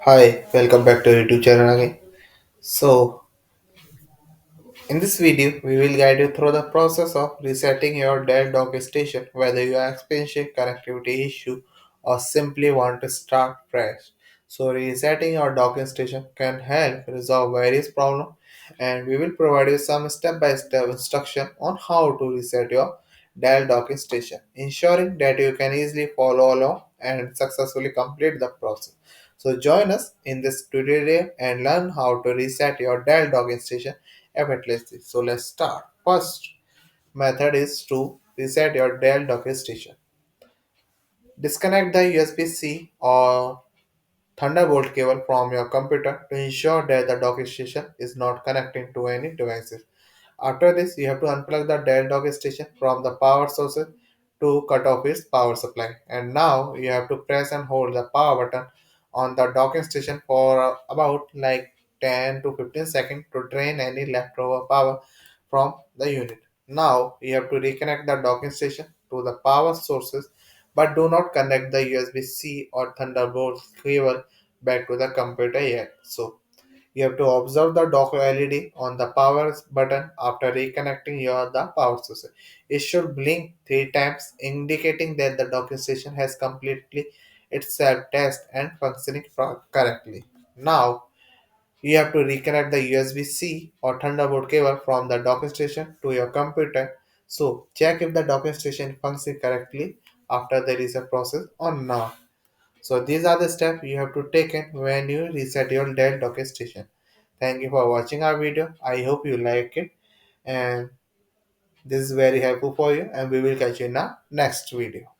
Hi, welcome back to YouTube channel again. So, in this video, we will guide you through the process of resetting your Dell Docking Station, whether you are experiencing connectivity issue or simply want to start fresh. So, resetting your docking station can help resolve various problems, and we will provide you some step-by-step instruction on how to reset your Dell Docking Station, ensuring that you can easily follow along and successfully complete the process. So, join us in this tutorial and learn how to reset your Dell Docking Station effortlessly. So let's start. First method is to reset your Dell Docking Station. Disconnect the USB-C or Thunderbolt cable from your computer to ensure that the docking station is not connecting to any devices. After this, you have to unplug the Dell docking station from the power sources to cut off its power supply. And now you have to press and hold the power button on the docking station for about like 10 to 15 seconds to drain any leftover power from the unit. Now you have to reconnect the docking station to the power sources, but do not connect the USB-C or Thunderbolt cable back to the computer yet. So you have to observe the dock LED on the power button after reconnecting your the power source. It should blink three times, indicating that the docking station has completely itself test and functioning correctly. Now you have to reconnect the USB-C or Thunderbolt cable from the docking station to your computer. So check if the docking station functions correctly after the reset process or not. So these are the steps you have to take in when you reset your Dell Docking Station. Thank you for watching our video. I hope you like it and this is very helpful for you and we will catch you in our next video.